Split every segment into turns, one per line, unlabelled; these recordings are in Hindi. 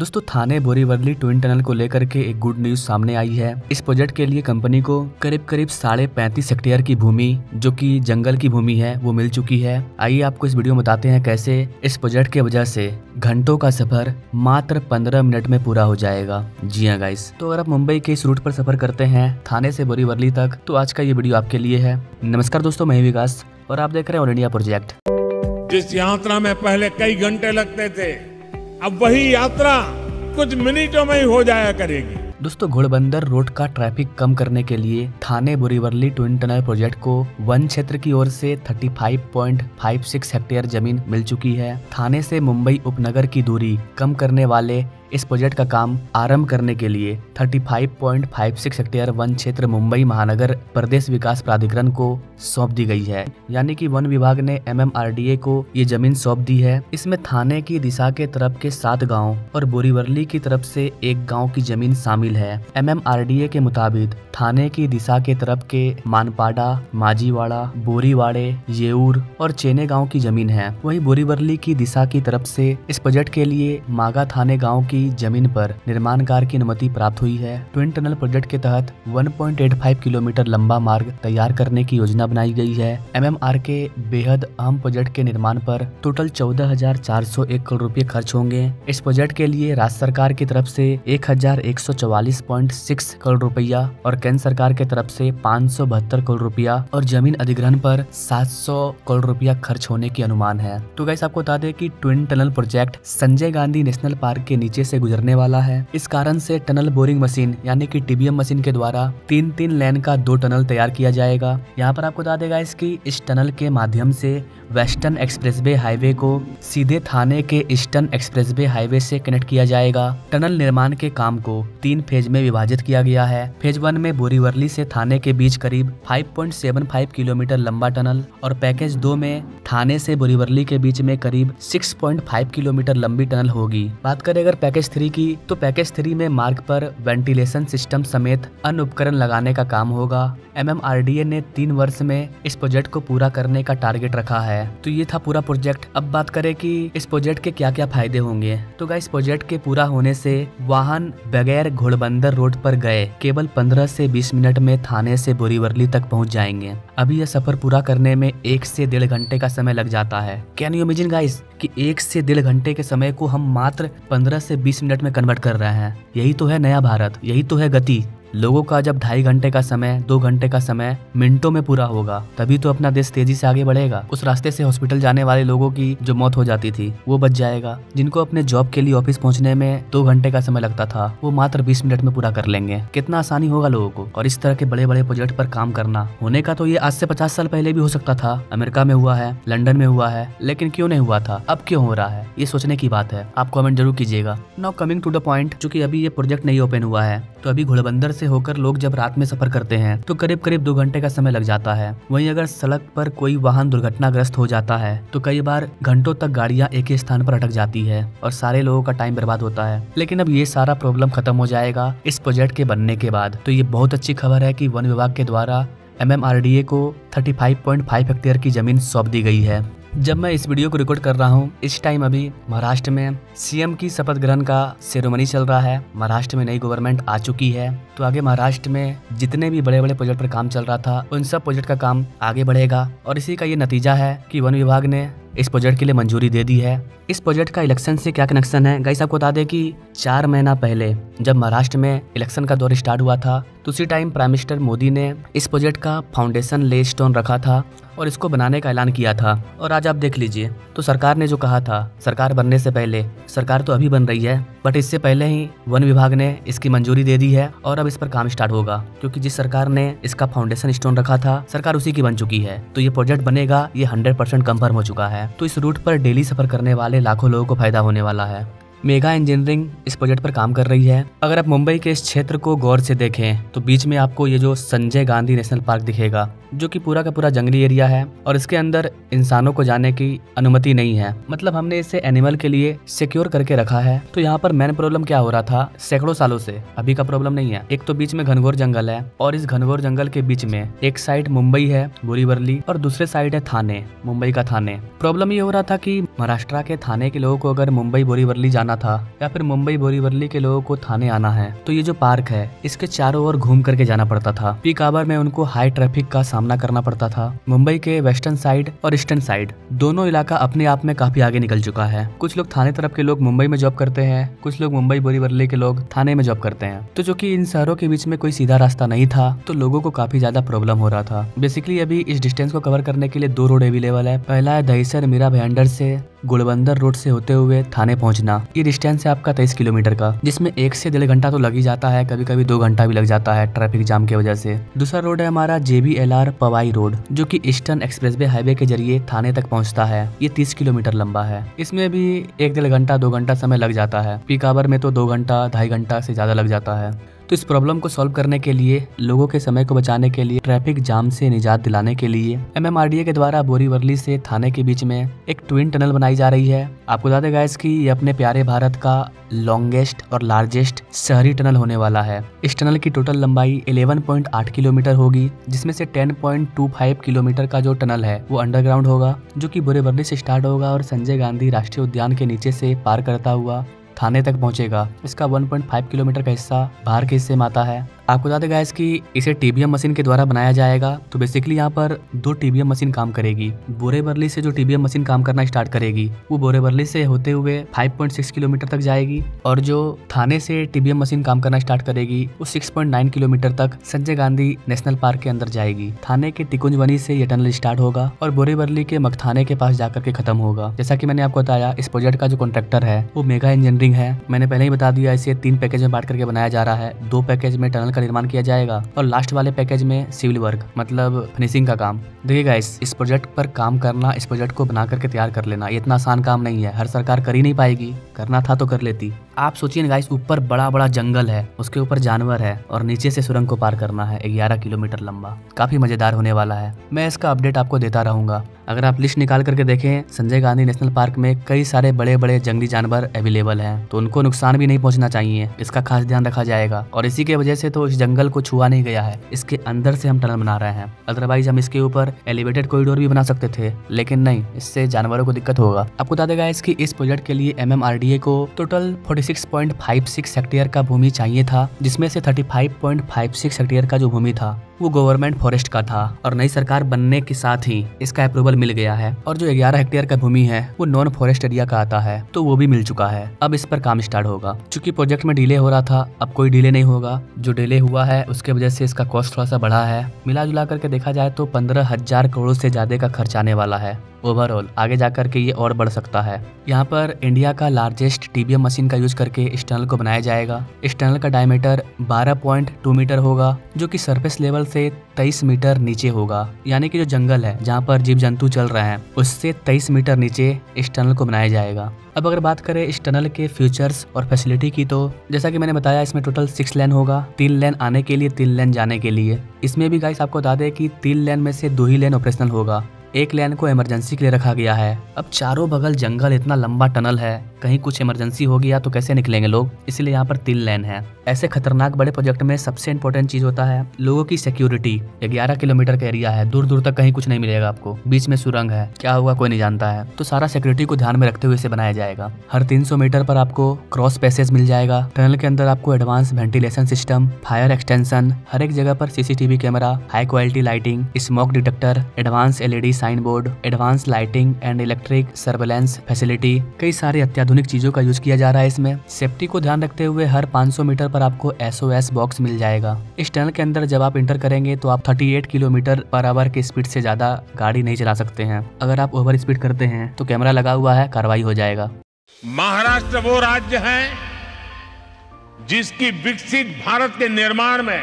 दोस्तों थाने बोरीवली ट्विन टनल को लेकर के एक गुड न्यूज सामने आई है। इस प्रोजेक्ट के लिए कंपनी को करीब 35.5 हेक्टेयर की भूमि जो कि जंगल की भूमि है वो मिल चुकी है। आइए आपको इस वीडियो में बताते हैं कैसे इस प्रोजेक्ट की वजह से घंटों का सफर मात्र 15 मिनट में पूरा हो जाएगा। जी हाँ गाइस, तो अगर आप मुंबई के इस रूट पर सफर करते हैं थाने से बोरीवली तक तो आज का ये वीडियो आपके लिए है। नमस्कार दोस्तों, मैं विकास और आप देख रहे हैं ऑल इंडिया प्रोजेक्ट।
जिस यात्रा में पहले कई घंटे लगते थे, अब वही यात्रा कुछ मिनटों में ही हो जाया करेगी।
दोस्तों घोड़बंदर रोड का ट्रैफिक कम करने के लिए थाने बोरीवली ट्विन टनल प्रोजेक्ट को वन क्षेत्र की ओर से 35.56 हेक्टेयर जमीन मिल चुकी है। थाने से मुंबई उपनगर की दूरी कम करने वाले इस प्रोजेक्ट का काम आरंभ करने के लिए 35.56 हेक्टेयर वन क्षेत्र मुंबई महानगर प्रदेश विकास प्राधिकरण को सौंप दी गई है। यानी कि वन विभाग ने MMRDA को ये जमीन सौंप दी है। इसमें थाने की दिशा के तरफ के 7 गांव और बोरीवली की तरफ से 1 गांव की जमीन शामिल है। MMRDA के मुताबिक थाने की दिशा के तरफ के मानपाड़ा, माजीवाड़ा, बोरीवाड़े, येऊर और चेने गांव की जमीन है। वहीं बोरीवली की दिशा की तरफ से इस प्रोजेक्ट के लिए मागा थाने गांव की जमीन पर निर्माण कार्य की अनुमति प्राप्त हुई है। ट्विन टनल प्रोजेक्ट के तहत 1.85 किलोमीटर लंबा मार्ग तैयार करने की योजना बनाई गई है। MMR के बेहद अहम प्रोजेक्ट के निर्माण पर टोटल 14,401 करोड़ रुपए खर्च होंगे। इस प्रोजेक्ट के लिए राज्य सरकार की तरफ से 1,144.6 करोड़ रुपया और केंद्र सरकार की तरफ से 572 करोड़ रुपया और जमीन अधिग्रहण पर 700 करोड़ रुपया खर्च होने की अनुमान है। तो गाइस आपको बता दें कि twin tunnel project Sanjay Gandhi national park के नीचे से गुजरने वाला है। इस कारण से टनल बोरिंग मशीन यानी कि TBM मशीन के द्वारा 3 लेन का 2 टनल तैयार किया जाएगा। यहाँ पर आपको बता देगा इसकी इस टनल के माध्यम से वेस्टर्न एक्सप्रेसवे हाईवे को सीधे थाने के ईस्टर्न एक्सप्रेसवे हाईवे से कनेक्ट किया जाएगा। टनल निर्माण के काम को 3 फेज में विभाजित किया गया है। फेज 1 में बोरीवली से थाने के बीच करीब 5.75 किलोमीटर लंबा टनल और पैकेज 2 में थाने से बोरीवली के बीच में करीब 6.5 किलोमीटर लंबी टनल होगी। बात करें अगर पैकेज 3 की, तो पैकेज 3 में मार्ग पर वेंटिलेशन सिस्टम समेत अन्य उपकरण लगाने का काम होगा। MMRDA ने 3 वर्ष में इस प्रोजेक्ट को पूरा करने का टारगेट रखा है। तो ये था पूरा प्रोजेक्ट। अब बात करें कि इस प्रोजेक्ट के क्या क्या फायदे होंगे, तो गाइस प्रोजेक्ट के पूरा होने से वाहन बगैर घोड़बंदर रोड पर गए केवल 15 से 20 मिनट में थाने से बोरीवली तक पहुंच जाएंगे। अभी यह सफर पूरा करने में 1 से 1.5 घंटे का समय लग जाता है। कैन यू इमेजिन गाइस कि 1 से 1.5 घंटे के समय को हम मात्र 15 से 20 मिनट में कन्वर्ट कर रहे हैं। यही तो है नया भारत, यही तो है गति। लोगों का जब 2.5 घंटे का समय 2 घंटे का समय मिनटों में पूरा होगा तभी तो अपना देश तेजी से आगे बढ़ेगा। उस रास्ते से हॉस्पिटल जाने वाले लोगों की जो मौत हो जाती थी वो बच जाएगा। जिनको अपने जॉब के लिए ऑफिस पहुंचने में 2 घंटे का समय लगता था वो मात्र 20 मिनट में पूरा कर लेंगे। कितना आसानी होगा लोगों को। और इस तरह के बड़े बड़े प्रोजेक्ट पर काम करना होने का तो ये आज से 50 साल पहले भी हो सकता था। अमेरिका में हुआ है, लंदन में हुआ है, लेकिन क्यों नहीं हुआ था, अब क्यों हो रहा है, ये सोचने की बात है। आप कमेंट जरूर कीजिएगा। Now coming to the point, चूंकि अभी ये प्रोजेक्ट नहीं ओपन हुआ है तो अभी घोड़बंदर से होकर लोग जब रात में सफर करते हैं तो करीब 2 घंटे का समय लग जाता है। वहीं अगर सड़क पर कोई वाहन दुर्घटनाग्रस्त हो जाता है तो कई बार घंटों तक गाड़ियां एक ही स्थान पर अटक जाती है और सारे लोगों का टाइम बर्बाद होता है। लेकिन अब ये सारा प्रॉब्लम खत्म हो जाएगा इस प्रोजेक्ट के बनने के बाद। तो ये बहुत अच्छी खबर है कि वन विभाग के द्वारा MMRDA को 35.5 हेक्टेयर की जमीन सौंप दी गई है। जब मैं इस वीडियो को रिकॉर्ड कर रहा हूँ इस टाइम अभी महाराष्ट्र में CM की शपथ ग्रहण का सेरेमनी चल रहा है। महाराष्ट्र में नई गवर्नमेंट आ चुकी है। तो आगे महाराष्ट्र में जितने भी बड़े बड़े प्रोजेक्ट पर काम चल रहा था उन सब प्रोजेक्ट का काम आगे बढ़ेगा और इसी का ये नतीजा है कि वन विभाग ने इस प्रोजेक्ट के लिए मंजूरी दे दी है। इस प्रोजेक्ट का इलेक्शन से क्या कनेक्शन है गाइस, आपको बता दें कि 4 महीना पहले जब महाराष्ट्र में इलेक्शन का दौर स्टार्ट हुआ था तो उसी टाइम प्राइम मिनिस्टर मोदी ने इस प्रोजेक्ट का फाउंडेशन ले स्टोन रखा था और इसको बनाने का ऐलान किया था। और आज आप देख लीजिए तो सरकार ने जो कहा था, सरकार बनने से पहले, सरकार तो अभी बन रही है बट इससे पहले ही वन विभाग ने इसकी मंजूरी दे दी है और अब इस पर काम स्टार्ट होगा। क्योंकि जिस सरकार ने इसका फाउंडेशन स्टोन रखा था सरकार उसी की बन चुकी है। तो ये प्रोजेक्ट बनेगा, ये 100% कंफर्म हो चुका है। तो इस रूट पर डेली सफर करने वाले लाखों लोगों को फायदा होने वाला है। मेगा इंजीनियरिंग इस प्रोजेक्ट पर काम कर रही है। अगर आप मुंबई के इस क्षेत्र को गौर से देखें तो बीच में आपको ये जो संजय गांधी नेशनल पार्क दिखेगा जो कि पूरा का पूरा जंगली एरिया है और इसके अंदर इंसानों को जाने की अनुमति नहीं है। मतलब हमने इसे एनिमल के लिए सिक्योर करके रखा है। तो यहाँ पर मेन प्रॉब्लम क्या हो रहा था सैकड़ों सालों से, अभी का प्रॉब्लम नहीं है। एक तो बीच में घनघोर जंगल है और इस घनघोर जंगल के बीच में एक साइड मुंबई है बोरीवली और दूसरे साइड है थाने, मुंबई का थाने। प्रॉब्लम ये हो रहा था कि महाराष्ट्र के थाने के लोगों को अगर मुंबई बोरीवली जाना जाना था या फिर मुंबई बोरीवली के लोगों को थाने आना है तो ये जो पार्क है इसके चारों ओर घूम करके जाना पड़ता था। पीक आवर में उनको हाई ट्रैफिक का सामना करना पड़ता था। मुंबई के वेस्टर्न साइड और ईस्टर्न साइड दोनों इलाका अपने आप में काफी आगे निकल चुका है। कुछ लोग थाने तरफ के लोग मुंबई में जॉब करते हैं, कुछ लोग मुंबई बोरीवली के लोग थाने में जॉब करते हैं। तो जो कि इन शहरों के बीच में कोई सीधा रास्ता नहीं था तो लोगों को काफी ज्यादा प्रॉब्लम हो रहा था। बेसिकली अभी इस डिस्टेंस को कवर करने के लिए 2 रोड अवेलेबल है। पहला है दहिसर मीरा भयंडर से गोलबंदर रोड से होते हुए थाने पहुंचना। ये डिस्टेंस है आपका 23 किलोमीटर का, जिसमें 1 से 1.5 घंटा तो लग ही जाता है, कभी कभी 2 घंटा भी लग जाता है ट्रैफिक जाम की वजह से। दूसरा रोड है हमारा JBLR पवाई रोड, जो कि ईस्टर्न एक्सप्रेसवे हाईवे के जरिए थाने तक पहुंचता है। ये 30 किलोमीटर लंबा है। इसमें भी 1-1.5 घंटा 2 घंटा समय लग जाता है। पीक आवर में तो 2 घंटा 2.5 घंटा से ज्यादा लग जाता है। तो इस प्रॉब्लम को सॉल्व करने के लिए, लोगों के समय को बचाने के लिए, ट्रैफिक जाम से निजात दिलाने के लिए MMRDA के द्वारा बोरीवली से थाने के बीच में एक ट्विन टनल बनाई जा रही है। आपको बता दें गाइस कि ये अपने प्यारे भारत का लॉन्गेस्ट और लार्जेस्ट शहरी टनल होने वाला है। इस टनल की टोटल लंबाई 11.8 किलोमीटर होगी, जिसमें से 10.25 किलोमीटर का जो टनल है वो अंडरग्राउंड होगा, जो कि बोरीवली से स्टार्ट होगा और संजय गांधी राष्ट्रीय उद्यान के नीचे से पार करता हुआ थाने तक पहुंचेगा। इसका 1.5 किलोमीटर का हिस्सा बाहर के हिस्से में आता है। आपको बता दें गाइस कि इसे TBM मशीन के द्वारा बनाया जाएगा। तो बेसिकली यहाँ पर 2 TBM मशीन काम करेगी। बोरीवली से जो TBM मशीन काम करना स्टार्ट करेगी वो बोरीवली से होते हुए 5.6 किलोमीटर तक जाएगी, और जो थाने से TBM मशीन काम करना स्टार्ट करेगी वो 6.9 किलोमीटर तक संजय गांधी नेशनल पार्क के अंदर जाएगी। थाने के टिकुंजवनी से ये टनल स्टार्ट होगा और बोरीवली के मकथाने के पास जाकर के खत्म होगा। जैसा कि मैंने आपको बताया, इस प्रोजेक्ट का जो कॉन्ट्रैक्टर है वो मेगा इंजीनियरिंग है। मैंने पहले ही बता दिया, इसे 3 पैकेज में बांट करके बनाया जा रहा है। 2 पैकेज में टनल निर्माण किया जाएगा और लास्ट वाले पैकेज में सिविल वर्क मतलब फिनिशिंग का काम। देखिए गाइस, इस प्रोजेक्ट पर काम करना, इस प्रोजेक्ट को बना करके तैयार कर लेना, ये इतना आसान काम नहीं है। हर सरकार कर ही नहीं पाएगी, करना था तो कर लेती। आप सोचिए गाइस, ऊपर बड़ा बड़ा जंगल है, उसके ऊपर जानवर है और नीचे से सुरंग को पार करना है 11 किलोमीटर लंबा। काफी मजेदार होने वाला है। मैं इसका अपडेट आपको देता रहूंगा। अगर आप लिस्ट निकाल करके देखें, संजय गांधी नेशनल पार्क में कई सारे बड़े बड़े जंगली जानवर अवेलेबल हैं, तो उनको नुकसान भी नहीं पहुंचना चाहिए, इसका खास ध्यान रखा जाएगा। और इसी के वजह से तो इस जंगल को छुआ नहीं गया है, इसके अंदर से हम टनल बना रहे हैं। अदरवाइज हम इसके ऊपर एलिवेटेड कॉरिडोर भी बना सकते थे, लेकिन नहीं, इससे जानवरों को दिक्कत होगा। आपको बता देगा इसकी इस प्रोजेक्ट के लिए MMRDA को टोटल 46.56 हेक्टेयर का भूमि चाहिए था, जिसमें से 35.56 हेक्टेयर का जो भूमि था वो गवर्नमेंट फॉरेस्ट का था, और नई सरकार बनने के साथ ही इसका अप्रूवल मिल गया है। और जो 11 हेक्टेयर का भूमि है वो नॉन फॉरेस्ट एरिया का आता है, तो वो भी मिल चुका है। अब इस पर काम स्टार्ट होगा। चूंकि प्रोजेक्ट में डिले हो रहा था, अब कोई डिले नहीं होगा। जो डिले हुआ है उसके वजह से इसका कॉस्ट थोड़ा सा बढ़ा है। मिला जुला करके देखा जाए तो 15,000 करोड़ से ज्यादा का खर्च आने वाला है ओवरऑल। आगे जाकर के ये और बढ़ सकता है। यहाँ पर इंडिया का लार्जेस्ट TBM मशीन का यूज करके इस टनल को बनाया जाएगा। इस टनल का डायमीटर 12.2 मीटर होगा, जो कि सरफेस लेवल से 23 मीटर नीचे होगा। यानी कि जो जंगल है जहाँ पर जीव जंतु चल रहे हैं उससे 23 मीटर नीचे इस टनल को बनाया जाएगा। अब अगर बात करें इस टनल के फीचर्स और फैसिलिटी की, तो जैसा कि मैंने बताया, इसमें टोटल 6 लेन होगा, 3 लेन आने के लिए, 3 लेन जाने के लिए। इसमें भी गाइस आपको बता दें कि 3 लेन में से 2 ही लेन ऑपरेशनल होगा, 1 लेन को इमरजेंसी के लिए रखा गया है। अब चारों बगल जंगल, इतना लंबा टनल है, कहीं कुछ इमरजेंसी हो गया तो कैसे निकलेंगे लोग, इसलिए यहाँ पर 3 लेन है। ऐसे खतरनाक बड़े प्रोजेक्ट में सबसे इम्पोर्टेंट चीज होता है लोगों की सिक्योरिटी। 11 किलोमीटर का एरिया है, दूर दूर तक कहीं कुछ नहीं मिलेगा आपको, बीच में सुरंग है, क्या होगा कोई नहीं जानता है, तो सारा सिक्योरिटी को ध्यान में रखते हुए इसे बनाया जाएगा। हर 300 मीटर पर आपको क्रॉस पैसेज मिल जाएगा। टनल के अंदर आपको advance ventilation system, fire extension, हर एक जगह पर CCTV camera, high quality lighting, smoke detector, advance LED sign board, advance lighting and electric surveillance facility, कई सारी अत्याधुनिक चीजों का यूज किया जा रहा है इसमें। सेफ्टी को ध्यान रखते हुए हर 500 मीटर पर आपको SOS बॉक्स मिल जाएगा। इस टनल के अंदर जब आप इंटर करेंगे तो आप 38 किलोमीटर पर आवर की स्पीड से ज्यादा गाड़ी नहीं चला सकते हैं। अगर आप ओवर स्पीड करते हैं तो कैमरा लगा हुआ है, कार्रवाई हो जाएगा।
महाराष्ट्र वो राज्य है जिसकी विकसित भारत के निर्माण में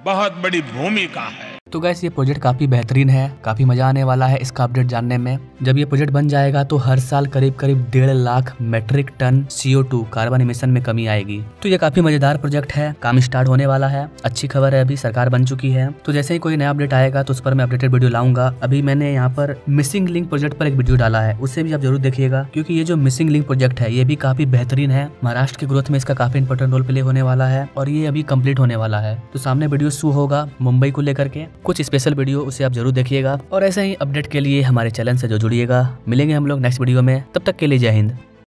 बहुत बड़ी भूमिका है।
तो गैस, ये प्रोजेक्ट काफी बेहतरीन है, काफी मजा आने वाला है इसका अपडेट जानने में। जब ये प्रोजेक्ट बन जाएगा तो हर साल करीब 1.5 lakh metric ton CO2 carbon emission में कमी आएगी। तो ये काफी मजेदार प्रोजेक्ट है, काम स्टार्ट होने वाला है। अच्छी खबर है, अभी सरकार बन चुकी है। तो जैसे ही कोई नया अपडेट आएगा तो उस पर मैं अपडेटेड वीडियो लाऊंगा। अभी मैंने यहाँ पर मिसिंग लिंक प्रोजेक्ट पर एक वीडियो डाला है, उसे भी आप जरूर देखिएगा, क्योंकि ये जो मिसिंग लिंक प्रोजेक्ट है ये भी काफी बेहतरीन है। महाराष्ट्र की ग्रोथ में इसका काफी इंपॉर्टेंट रोल प्ले होने वाला है और ये अभी कंप्लीट होने वाला है। तो सामने वीडियो शू होगा मुंबई को लेकर के, कुछ स्पेशल वीडियो, उसे आप जरूर देखिएगा। और ऐसे ही अपडेट के लिए हमारे चैनल से जो जुड़िएगा। मिलेंगे हम लोग नेक्स्ट वीडियो में, तब तक के लिए जय हिंद।